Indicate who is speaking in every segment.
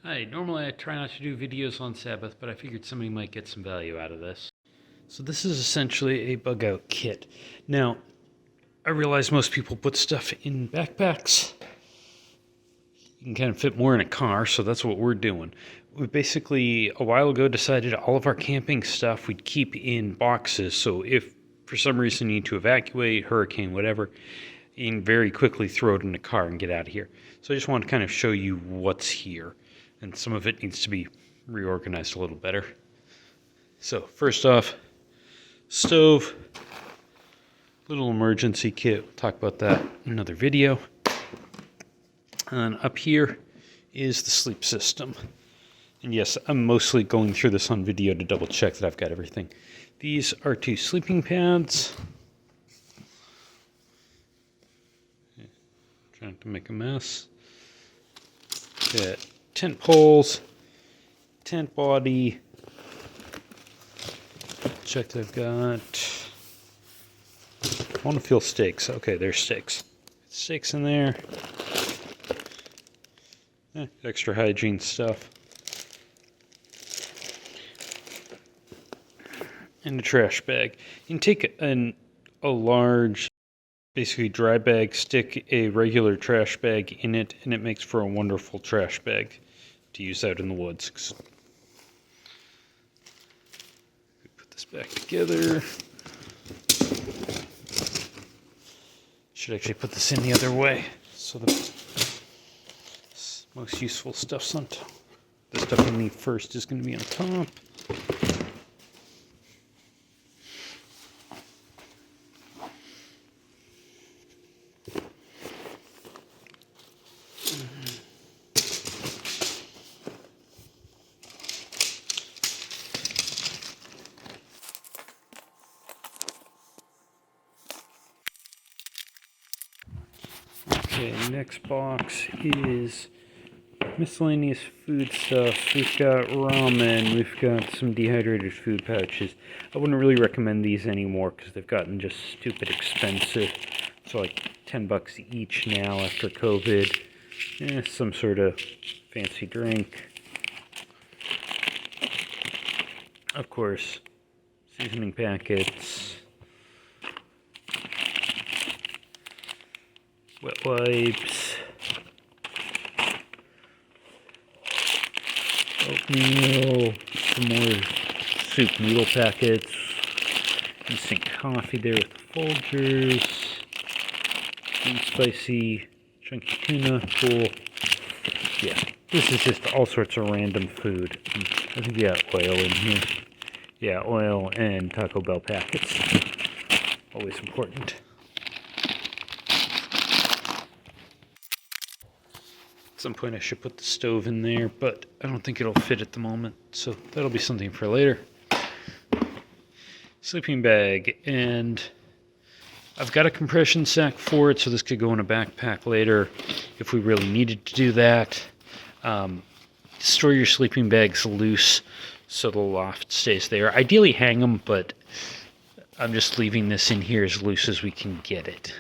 Speaker 1: Hi, normally I try not to do videos on Sabbath, but I figured somebody might get some value out of this. So this is essentially a bug-out kit. Now, I realize most people put stuff in backpacks. You can kind of fit more in a car, so that's what we're doing. We basically, a while ago, decided all of our camping stuff we'd keep in boxes, so if for some reason you need to evacuate, hurricane, whatever, you can very quickly throw it in a car and get out of here. So I just want to kind of show you what's here. And some of it needs to be reorganized a little better. So first off, stove, little emergency kit. We'll talk about that in another video. And up here is the sleep system. And yes, I'm mostly going through this on video to double check that I've got everything. These are 2 sleeping pads. Trying to make a mess. Got tent poles, tent body. Check that I've got. I want to feel stakes. Okay, there's stakes. Stakes in there. Extra hygiene stuff. And a trash bag. You can take a large, basically dry bag, stick a regular trash bag in it, and it makes for a wonderful trash bag to use out in the woods. Put this back together. Should actually put this in the other way so the most useful stuff's on top. The stuff we need first is going to be on top. Okay, next box is miscellaneous food stuff. We've got ramen, we've got some dehydrated food pouches. I wouldn't really recommend these anymore because they've gotten just stupid expensive. It's like $10 each now after COVID. Some sort of fancy drink. Of course, seasoning packets. Wet wipes, oatmeal, some more soup noodle packets, instant coffee there with the Folgers, some spicy chunky tuna, cool. Yeah, this is just all sorts of random food. I think you got oil in here. Yeah, oil and Taco Bell packets. Always important. At some point I should put the stove in there, but I don't think it'll fit at the moment, so that'll be something for later. Sleeping bag, and I've got a compression sack for it, so this could go in a backpack later if we really needed to do that. Store your sleeping bags loose so the loft stays there. Ideally hang them, but I'm just leaving this in here as loose as we can get it.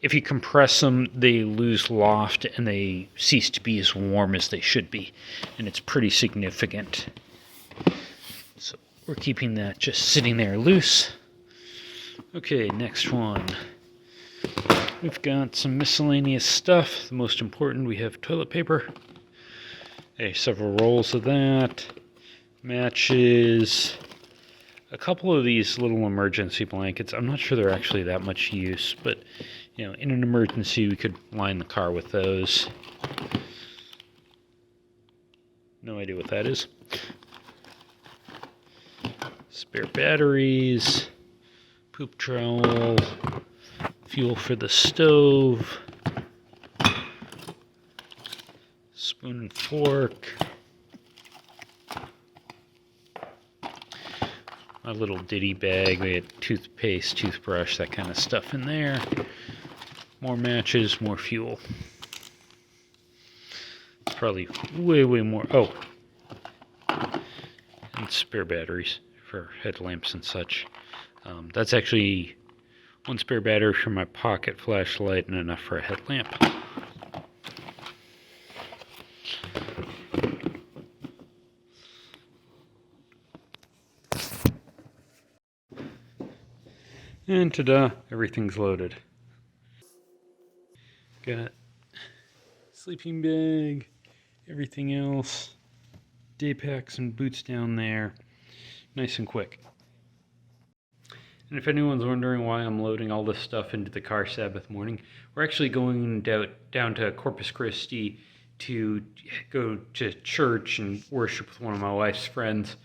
Speaker 1: If you compress them, they lose loft and they cease to be as warm as they should be. And it's pretty significant. So we're keeping that just sitting there loose. Okay, next one. We've got some miscellaneous stuff. The most important, we have toilet paper. Several rolls of that. Matches. A couple of these little emergency blankets. I'm not sure they're actually that much use, but you know, in an emergency, we could line the car with those. No idea what that is. Spare batteries, poop trowel, fuel for the stove, spoon and fork, a little ditty bag. We had toothpaste, toothbrush, that kind of stuff in there. More matches, more fuel. Probably way more. Oh, and spare batteries for headlamps and such. That's actually 1 spare battery for my pocket flashlight and enough for a headlamp. And ta-da, everything's loaded. Got sleeping bag, everything else, day packs and boots down there. Nice and quick. And if anyone's wondering why I'm loading all this stuff into the car Sabbath morning, we're actually going down to Corpus Christi to go to church and worship with one of my wife's friends.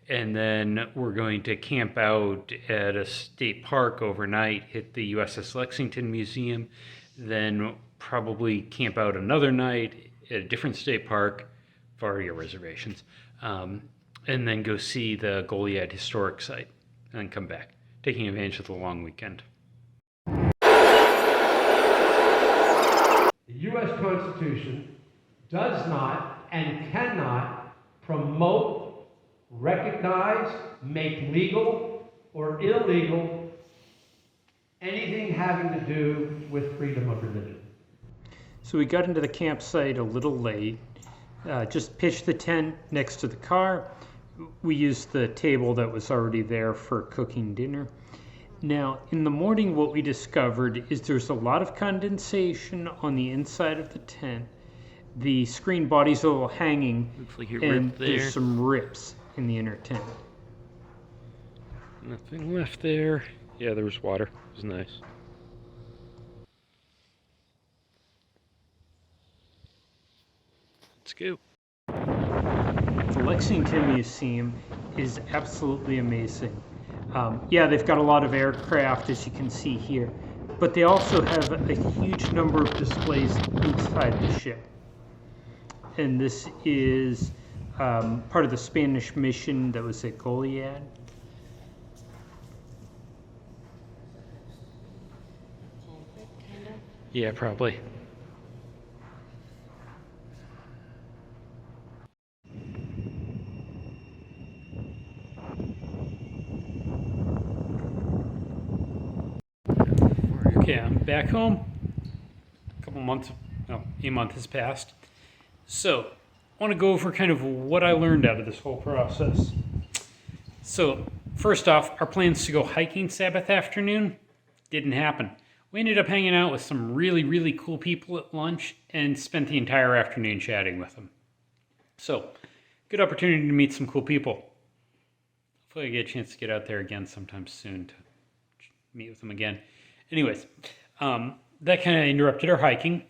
Speaker 1: And then we're going to camp out at a state park overnight, hit the USS Lexington Museum, then probably camp out another night at a different state park, for your reservations, and then go see the Goliad Historic Site, and then come back, taking advantage of the long weekend.
Speaker 2: The U.S. Constitution does not and cannot promote, recognize, make legal or illegal anything having to do with freedom of religion.
Speaker 3: So we got into the campsite a little late, just pitched the tent next to the car. We used the table that was already there for cooking dinner. Now, in the morning, what we discovered is there's a lot of condensation on the inside of the tent. The screen body's a little hanging,
Speaker 1: Looks like it
Speaker 3: and
Speaker 1: ripped there.
Speaker 3: there's some rips in the inner tent.
Speaker 1: Nothing left there. Yeah, there was water. It was nice. Let's go.
Speaker 3: The Lexington Museum is absolutely amazing. Yeah, they've got a lot of aircraft, as you can see here, but they also have a huge number of displays inside the ship. And this is part of the Spanish mission that was at Goliad.
Speaker 1: Yeah, probably. Okay, I'm back home. A couple months, a month has passed. So, I want to go over kind of what I learned out of this whole process. So, first off, our plans to go hiking Sabbath afternoon didn't happen. We ended up hanging out with some really, really cool people at lunch and spent the entire afternoon chatting with them. So, good opportunity to meet some cool people. Hopefully I get a chance to get out there again sometime soon to meet with them again. Anyways, that kind of interrupted our hiking.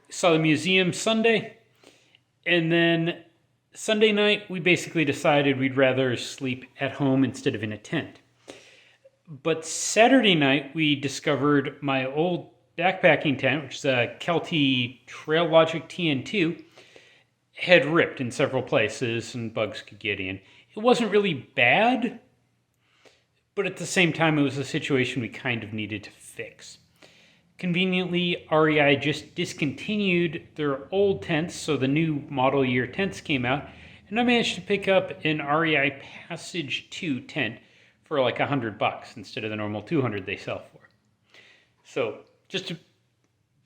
Speaker 1: Saw the museum Sunday, and then Sunday night we basically decided we'd rather sleep at home instead of in a tent. But Saturday night we discovered my old backpacking tent, which is a Kelty Trail Logic TN2, had ripped in several places and bugs could get in. It wasn't really bad, but at the same time, it was a situation we kind of needed to fix. Conveniently, REI just discontinued their old tents, so the new model year tents came out, and I managed to pick up an REI Passage 2 tent for like $100 instead of the normal $200 they sell for. So, just to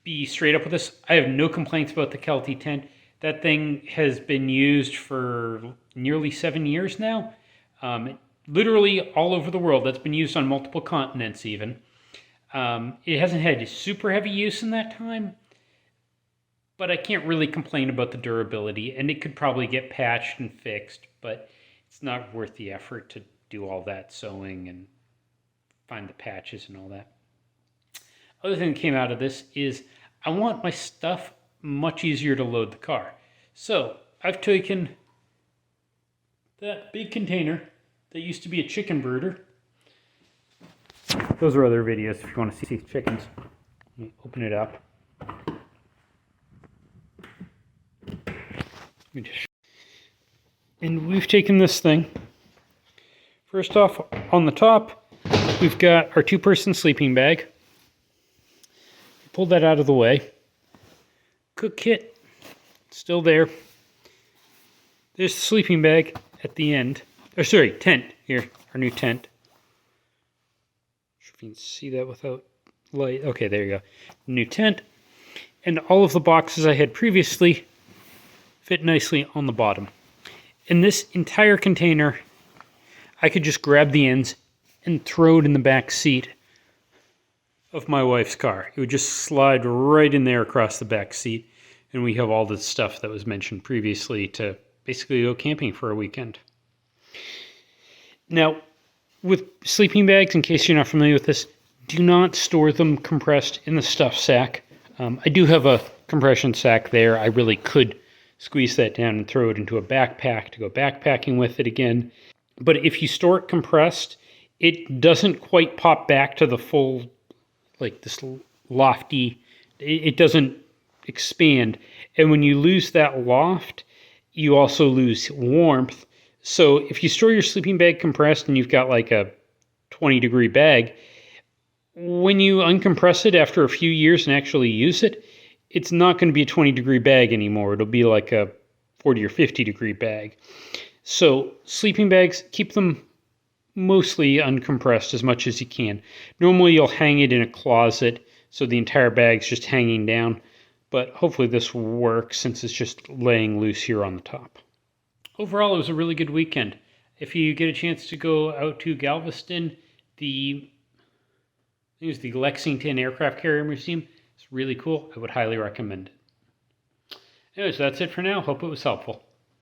Speaker 1: be straight up with this, I have no complaints about the Kelty tent. That thing has been used for nearly 7 years now. Literally all over the world. That's been used on multiple continents even. It hasn't had super heavy use in that time, but I can't really complain about the durability, and it could probably get patched and fixed, but it's not worth the effort to do all that sewing and find the patches and all that. Other thing that came out of this is I want my stuff much easier to load the car. So I've taken that big container that used to be a chicken brooder. Those are other videos if you want to see chickens. Let me open it up. And we've taken this thing. First off, on the top, we've got our two-person sleeping bag. Pull that out of the way. Cook kit, still there. There's the sleeping bag at the end. Oh, sorry, tent here, our new tent. If you can see that without light. Okay, there you go. New tent. And all of the boxes I had previously fit nicely on the bottom. In this entire container, I could just grab the ends and throw it in the back seat of my wife's car. It would just slide right in there across the back seat, and we have all the stuff that was mentioned previously to basically go camping for a weekend. Now, with sleeping bags, in case you're not familiar with this, do not store them compressed in the stuff sack. I do have a compression sack there. I really could squeeze that down and throw it into a backpack to go backpacking with it again. But if you store it compressed, it doesn't quite pop back to the full, like this lofty, it doesn't expand. And when you lose that loft, you also lose warmth. So if you store your sleeping bag compressed and you've got like a 20-degree bag, when you uncompress it after a few years and actually use it, it's not going to be a 20-degree bag anymore. It'll be like a 40 or 50-degree bag. So sleeping bags, keep them mostly uncompressed as much as you can. Normally you'll hang it in a closet so the entire bag's just hanging down, but hopefully this will work since it's just laying loose here on the top. Overall, it was a really good weekend. If you get a chance to go out to Galveston, I think it was the Lexington Aircraft Carrier Museum. It's really cool. I would highly recommend it. Anyways, that's it for now. Hope it was helpful.